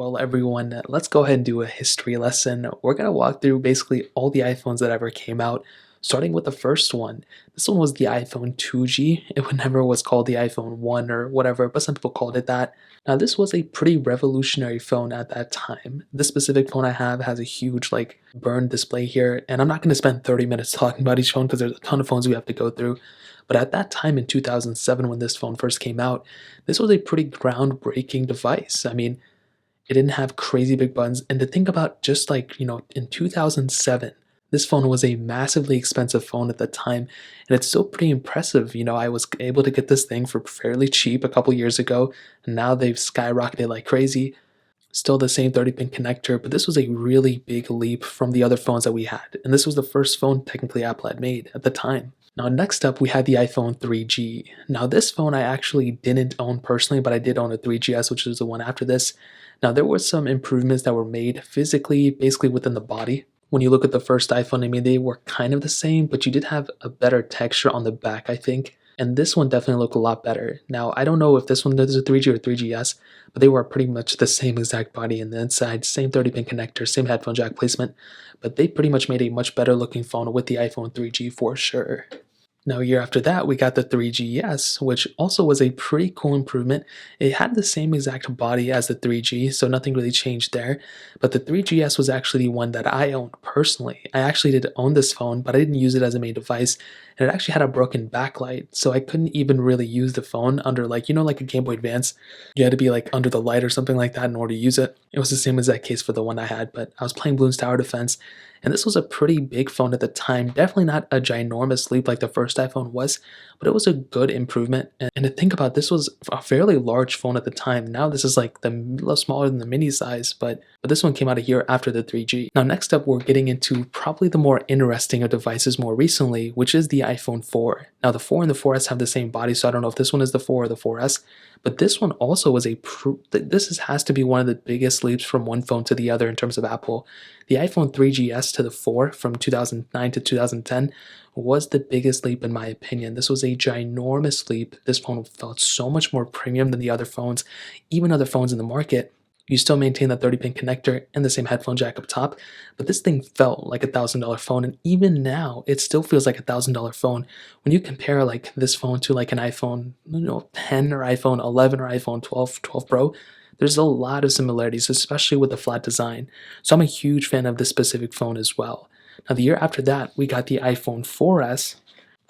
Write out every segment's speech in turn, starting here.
Well, everyone, let's go ahead and do a history lesson. We're going to walk through basically all the iPhones that ever came out, starting with the first one. This one was the iPhone 2G. It never was called the iPhone 1 or whatever, but some people called it that. Now, this was a pretty revolutionary phone at that time. This specific phone I have has a huge, burn display here, and I'm not going to spend 30 minutes talking about each phone because there's a ton of phones we have to go through. But at that time in 2007, when this phone first came out, this was a pretty groundbreaking device. I mean, it didn't have crazy big buttons. And to think about just in 2007, this phone was a massively expensive phone at the time. And it's still pretty impressive. I was able to get this thing for fairly cheap a couple years ago. And now they've skyrocketed like crazy. Still the same 30-pin connector, but this was a really big leap from the other phones that we had. And this was the first phone technically Apple had made at the time. Now, next up, we had the iPhone 3G. Now, this phone I actually didn't own personally, but I did own a 3GS, which is the one after this. Now, there were some improvements that were made physically, basically within the body. When you look at the first iPhone, I mean, they were kind of the same, but you did have a better texture on the back, I think. And this one definitely looked a lot better. Now, I don't know if this one is a 3G or 3GS, but they were pretty much the same exact body in the inside, same 30-pin connector, same headphone jack placement, but they pretty much made a much better looking phone with the iPhone 3G for sure. Now, a year after that, we got the 3GS, which also was a pretty cool improvement. It had the same exact body as the 3G, so nothing really changed there. But the 3GS was actually the one that I owned personally. I actually did own this phone, but I didn't use it as a main device. And it actually had a broken backlight, so I couldn't even really use the phone under like a Game Boy Advance. You had to be like under the light or something like that in order to use it. It was the same exact case for the one I had, but I was playing Bloons Tower Defense. And this was a pretty big phone at the time. Definitely not a ginormous leap like the first iPhone was, but it was a good improvement. And to think about, this was a fairly large phone at the time. Now this is like a little smaller than the mini size, but this one came out a year after the 3G. Now next up, we're getting into probably the more interesting of devices more recently, which is the iPhone 4. Now the 4 and the 4S have the same body, so I don't know if this one is the 4 or the 4S, but this one also was has to be one of the biggest leaps from one phone to the other in terms of Apple. The iPhone 3GS to the 4 from 2009 to 2010 was the biggest leap in my opinion. This was a ginormous leap. This phone felt so much more premium than the other phones, even other phones in the market. You still maintain that 30-pin connector and the same headphone jack up top, but this thing felt like $1,000 phone, and even now, it still feels like $1,000 phone. When you compare like this phone to like an iPhone 10 or iPhone 11 or iPhone 12 Pro, there's a lot of similarities, especially with the flat design. So I'm a huge fan of this specific phone as well. Now the year after that, we got the iPhone 4S,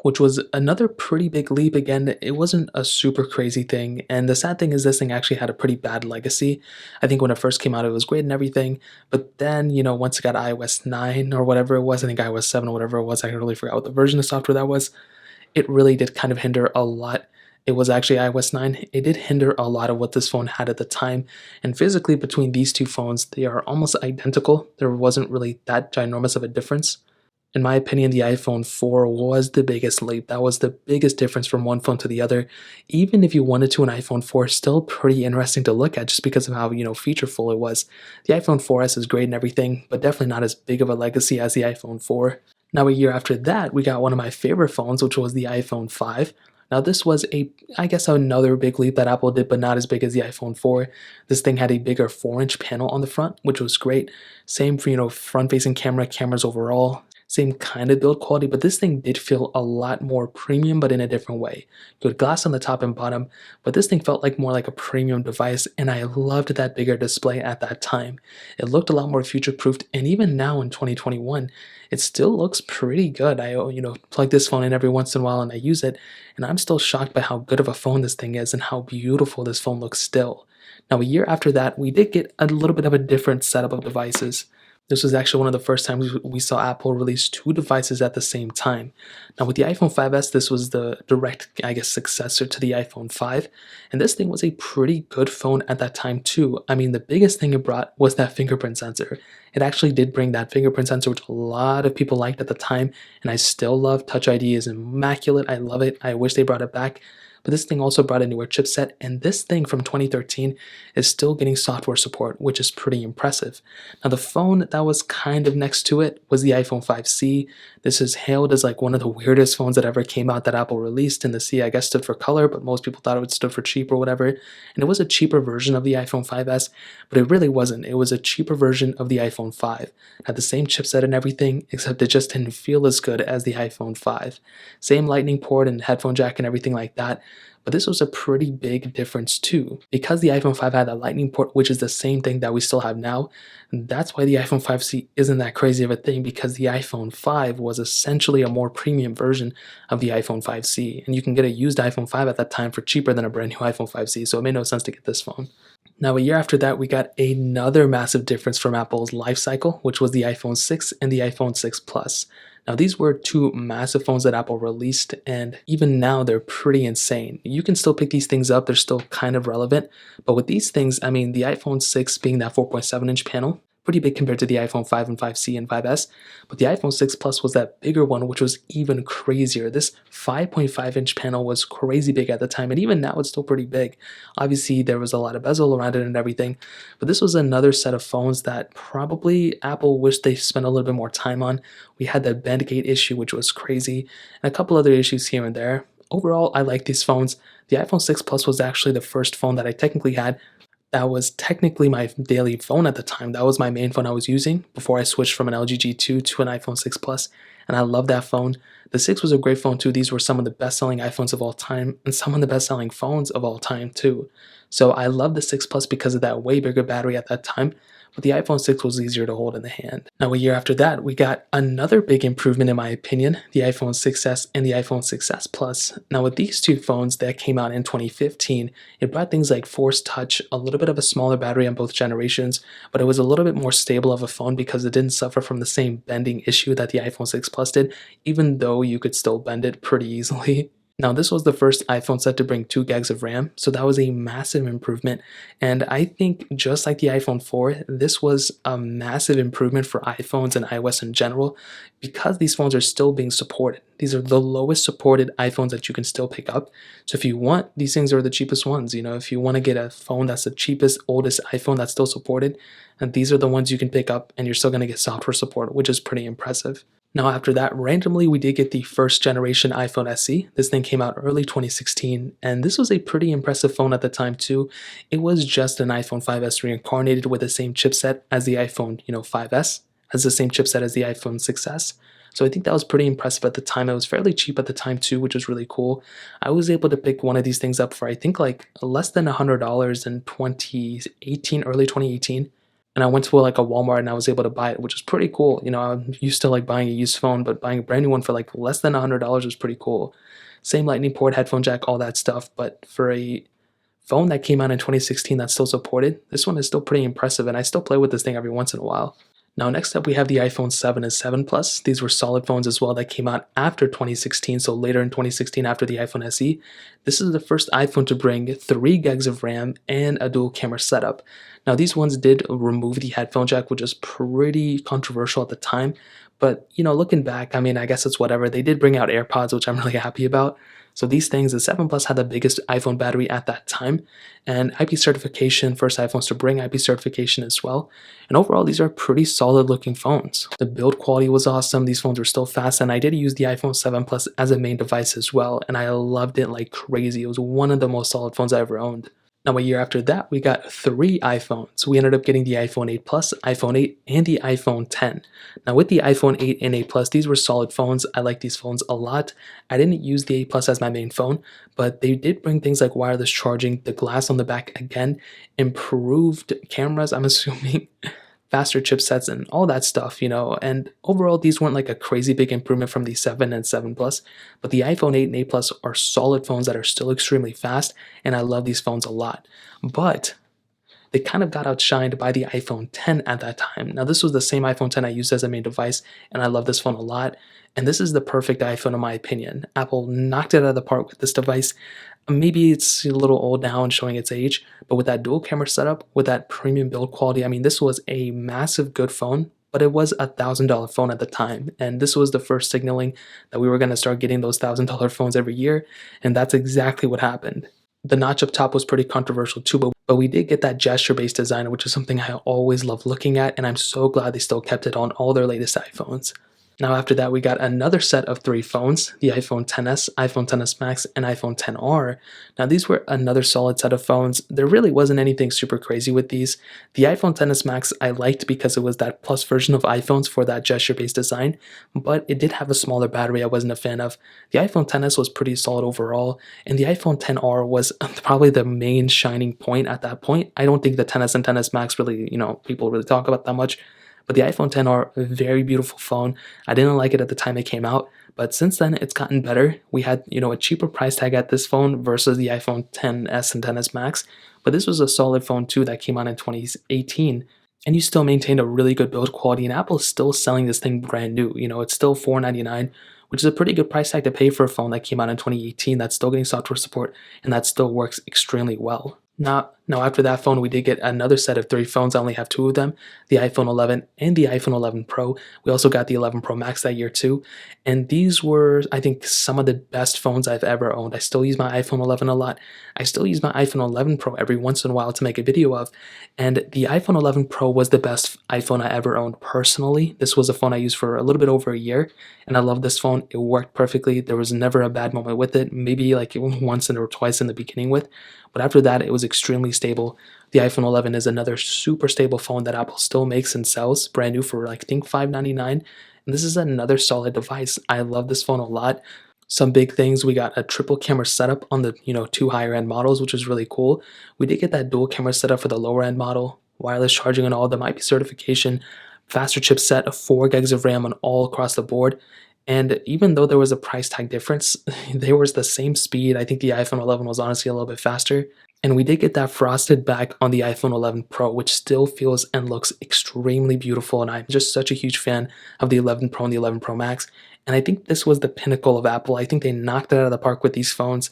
which was another pretty big leap. Again, it wasn't a super crazy thing, and the sad thing is this thing actually had a pretty bad legacy. I think when it first came out, it was great and everything, but then, once it got iOS 9 or whatever it was, I think iOS 7 or whatever it was, I really forgot what the version of software that was, it really did kind of hinder a lot. It was actually iOS 9. It did hinder a lot of what this phone had at the time, and physically between these two phones, they are almost identical. There wasn't really that ginormous of a difference. In my opinion, the iPhone 4 was the biggest leap. That was the biggest difference from one phone to the other. Even if you wanted to, an iPhone 4 is still pretty interesting to look at just because of how, featureful it was. The iPhone 4S is great and everything, but definitely not as big of a legacy as the iPhone 4. Now, a year after that, we got one of my favorite phones, which was the iPhone 5. Now, this was I guess another big leap that Apple did, but not as big as the iPhone 4. This thing had a bigger 4-inch panel on the front, which was great. Same for, front-facing cameras overall. Same kind of build quality, but this thing did feel a lot more premium, but in a different way. You had glass on the top and bottom, but this thing felt more like a premium device, and I loved that bigger display at that time. It looked a lot more future-proofed, and even now in 2021, it still looks pretty good. I, plug this phone in every once in a while and I use it, and I'm still shocked by how good of a phone this thing is and how beautiful this phone looks still. Now, a year after that, we did get a little bit of a different setup of devices. This was actually one of the first times we saw Apple release two devices at the same time. Now with the iPhone 5S, this was the direct, successor to the iPhone 5. And this thing was a pretty good phone at that time too. I mean, the biggest thing it brought was that fingerprint sensor. It actually did bring that fingerprint sensor, which a lot of people liked at the time. And I still love Touch ID. Is immaculate. I love it. I wish they brought it back. But this thing also brought a newer chipset, and this thing from 2013 is still getting software support, which is pretty impressive. Now, the phone that was kind of next to it was the iPhone 5C. This is hailed as like one of the weirdest phones that ever came out that Apple released, and the C, I guess, stood for color, but most people thought it would stood for cheap or whatever. And it was a cheaper version of the iPhone 5S, but it really wasn't. It was a cheaper version of the iPhone 5. Had the same chipset and everything, except it just didn't feel as good as the iPhone 5. Same lightning port and headphone jack and everything like that, but this was a pretty big difference too. Because the iPhone 5 had a lightning port, which is the same thing that we still have now, that's why the iPhone 5C isn't that crazy of a thing, because the iPhone 5 was essentially a more premium version of the iPhone 5C, and you can get a used iPhone 5 at that time for cheaper than a brand new iPhone 5C, so it made no sense to get this phone. Now, a year after that, we got another massive difference from Apple's life cycle, which was the iPhone 6 and the iPhone 6 Plus. Now, these were two massive phones that Apple released, and even now they're pretty insane. You can still pick these things up, they're still kind of relevant, but with these things, I mean, the iPhone 6 being that 4.7-inch panel, pretty big compared to the iPhone 5 and 5C and 5S, but the iPhone 6 Plus was that bigger one, which was even crazier. This 5.5-inch panel was crazy big at the time, and even now it's still pretty big. Obviously, there was a lot of bezel around it and everything, but this was another set of phones that probably Apple wished they spent a little bit more time on. We had that bandgate issue, which was crazy, and a couple other issues here and there. Overall, I like these phones. The iPhone 6 Plus was actually the first phone that I technically had that was technically my daily phone at the time. That was my main phone I was using before I switched from an LG G2 to an iPhone 6 Plus, and I love that phone. The 6 was a great phone too. These were some of the best-selling iPhones of all time and some of the best-selling phones of all time too. So I love the 6 Plus because of that way bigger battery at that time, but the iPhone 6 was easier to hold in the hand. Now, a year after that, we got another big improvement in my opinion, the iPhone 6S and the iPhone 6S Plus. Now, with these two phones that came out in 2015, it brought things like Force Touch, a little bit of a smaller battery on both generations, but it was a little bit more stable of a phone because it didn't suffer from the same bending issue that the iPhone 6 Plus did, even though you could still bend it pretty easily. Now, this was the first iPhone set to bring 2 gigs of RAM, so that was a massive improvement. And I think just like the iPhone 4, this was a massive improvement for iPhones and iOS in general because these phones are still being supported. These are the lowest supported iPhones that you can still pick up. So if you want, these things are the cheapest ones. You know, if you want to get a phone that's the cheapest, oldest iPhone that's still supported, and these are the ones you can pick up and you're still going to get software support, which is pretty impressive. Now, after that, randomly, we did get the first generation iPhone SE. This thing came out early 2016, and this was a pretty impressive phone at the time too. It was just an iPhone 5S reincarnated with the same chipset as the iPhone, 5S, has the same chipset as the iPhone 6S. So I think that was pretty impressive at the time. It was fairly cheap at the time too, which was really cool. I was able to pick one of these things up for I think like less than $100 in 2018, early 2018. And I went to like a Walmart and I was able to buy it, which is pretty cool. I'm used to like buying a used phone, but buying a brand new one for like less than $100 was pretty cool. Same lightning port, headphone jack, all that stuff. But for a phone that came out in 2016 that's still supported, this one is still pretty impressive, and I still play with this thing every once in a while. Now, next up, we have the iPhone 7 and 7 Plus. These were solid phones as well that came out after 2016, so later in 2016 after the iPhone SE. This is the first iPhone to bring 3 gigs of RAM and a dual camera setup. Now, these ones did remove the headphone jack, which is pretty controversial at the time. But, looking back, I mean, I guess it's whatever. They did bring out AirPods, which I'm really happy about. So these things, the 7 Plus had the biggest iPhone battery at that time, and IP certification, first iPhones to bring IP certification as well. And overall, these are pretty solid looking phones. The build quality was awesome, these phones were still fast, and I did use the iPhone 7 Plus as a main device as well, and I loved it like crazy. It was one of the most solid phones I ever owned. Now, a year after that, we got 3 iPhones. We ended up getting the iPhone 8 Plus, iPhone 8, and the iPhone 10. Now, with the iPhone 8 and 8 Plus, these were solid phones. I like these phones a lot. I didn't use the 8 Plus as my main phone, but they did bring things like wireless charging, the glass on the back again, improved cameras, I'm assuming, faster chipsets and all that stuff, and overall these weren't like a crazy big improvement from the 7 and 7 Plus, but the iPhone 8 and 8 Plus are solid phones that are still extremely fast, and I love these phones a lot. But they kind of got outshined by the iPhone 10 at that time. Now, this was the same iPhone 10 I used as a main device, and I love this phone a lot, and this is the perfect iPhone in my opinion. Apple knocked it out of the park with this device. Maybe it's a little old now and showing its age, but with that dual camera setup, with that premium build quality, I mean, this was a massive good phone but it was $1,000 phone at the time. And this was the first signaling that we were going to start getting those $1,000 phones every year. And that's exactly what happened. The notch up top was pretty controversial too, but we did get that gesture-based design, which is something I always love looking at, and I'm so glad they still kept it on all their latest iPhones. Now after that, we got another set of 3 phones, the iPhone XS, iPhone XS Max, and iPhone XR. Now these were another solid set of phones. There really wasn't anything super crazy with these. The iPhone XS Max I liked because it was that plus version of iPhones for that gesture-based design, but it did have a smaller battery I wasn't a fan of. The iPhone XS was pretty solid overall, and the iPhone XR was probably the main shining point at that point. I don't think the XS and XS Max really, people really talk about that much. But the iPhone XR, a very beautiful phone. I didn't like it at the time it came out, but since then it's gotten better. We had, a cheaper price tag at this phone versus the iPhone XS and XS Max, but this was a solid phone too that came out in 2018. And you still maintained a really good build quality, and Apple is still selling this thing brand new. It's still $499, which is a pretty good price tag to pay for a phone that came out in 2018 that's still getting software support and that still works extremely well. Now after that phone, we did get another set of 3 phones. I only have 2 of them, the iPhone 11 and the iPhone 11 Pro. We also got the 11 Pro Max that year too. And these were, I think, some of the best phones I've ever owned. I still use my iPhone 11 a lot. I still use my iPhone 11 Pro every once in a while to make a video of. And the iPhone 11 Pro was the best iPhone I ever owned personally. This was a phone I used for a little bit over a year, and I love this phone. It worked perfectly. There was never a bad moment with it, maybe like once or twice in the beginning with. But after that, it was extremely stable. The iPhone 11 is another super stable phone that Apple still makes and sells brand new for, I think, $599. And this is another solid device. I love this phone a lot. Some big things, we got a triple camera setup on the 2 higher end models, which is really cool. We did get that dual camera setup for the lower end model, wireless charging and all, the IP certification, faster chipset of 4 gigs of RAM on all across the board. And even though there was a price tag difference, there was the same speed. I think the iPhone 11 was honestly a little bit faster. And we did get that frosted back on the iPhone 11 Pro, which still feels and looks extremely beautiful. And I'm just such a huge fan of the 11 Pro and the 11 Pro Max. And I think this was the pinnacle of Apple. I think they knocked it out of the park with these phones.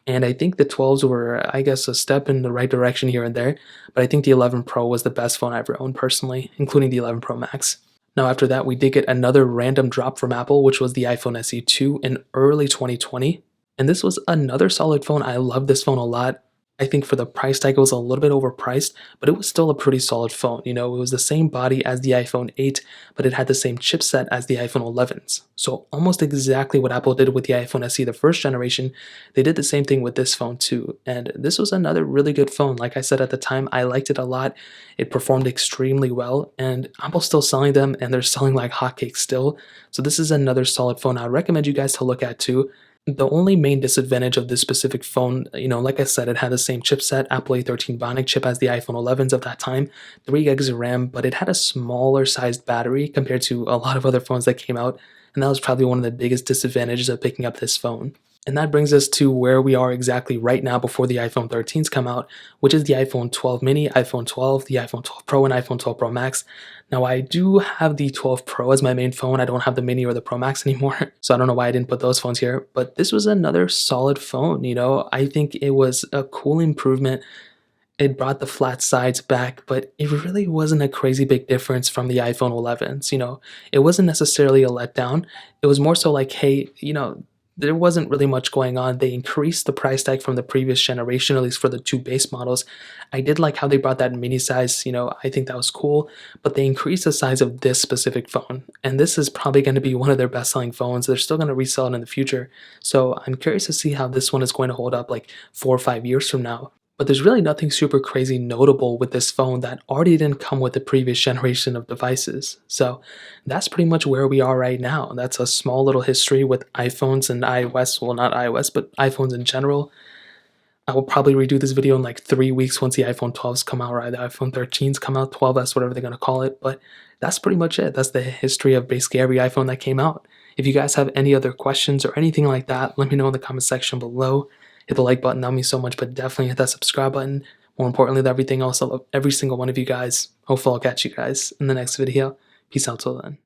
And I think the 12s were, I guess, a step in the right direction here and there. But I think the 11 Pro was the best phone I ever owned personally, including the 11 Pro Max. Now after that, we did get another random drop from Apple, which was the iPhone SE 2 in early 2020. And this was another solid phone. I love this phone a lot. I think for the price tag, it was a little bit overpriced, but it was still a pretty solid phone. It was the same body as the iPhone 8, but it had the same chipset as the iPhone 11s. So almost exactly what Apple did with the iPhone SE, the first generation, they did the same thing with this phone too. And this was another really good phone. Like I said at the time, I liked it a lot. It performed extremely well, and Apple's still selling them, and they're selling like hotcakes still. So this is another solid phone I recommend you guys to look at too. The only main disadvantage of this specific phone, like I said, it had the same chipset, Apple A13 Bionic chip as the iPhone 11s of that time, 3 gigs of RAM, but it had a smaller sized battery compared to a lot of other phones that came out, and that was probably one of the biggest disadvantages of picking up this phone. And that brings us to where we are exactly right now before the iPhone 13s come out, which is the iPhone 12 mini, iPhone 12, the iPhone 12 Pro, and iPhone 12 Pro Max. Now, I do have the 12 Pro as my main phone. I don't have the mini or the Pro Max anymore, so I don't know why I didn't put those phones here. But this was another solid phone, I think it was a cool improvement. It brought the flat sides back, but it really wasn't a crazy big difference from the iPhone 11s, It wasn't necessarily a letdown. It was more so like, hey, there wasn't really much going on. They increased the price tag from the previous generation, at least for the 2 base models. I did like how they brought that mini size, I think that was cool, but they increased the size of this specific phone. And this is probably going to be one of their best selling phones. They're still going to resell it in the future. So I'm curious to see how this one is going to hold up like 4 or 5 years from now. But there's really nothing super crazy notable with this phone that already didn't come with the previous generation of devices. So that's pretty much where we are right now. That's a small little history with iPhones and iOS. Well, not iOS, but iPhones in general. I will probably redo this video in like 3 weeks once the iPhone 12s come out, or the iPhone 13s come out, 12s, whatever they're going to call it. But that's pretty much it. That's the history of basically every iPhone that came out. If you guys have any other questions or anything like that, let me know in the comment section below. Hit the like button, that means so much, but definitely hit that subscribe button. More importantly than everything else, I love every single one of you guys. Hopefully I'll catch you guys in the next video. Peace out till then.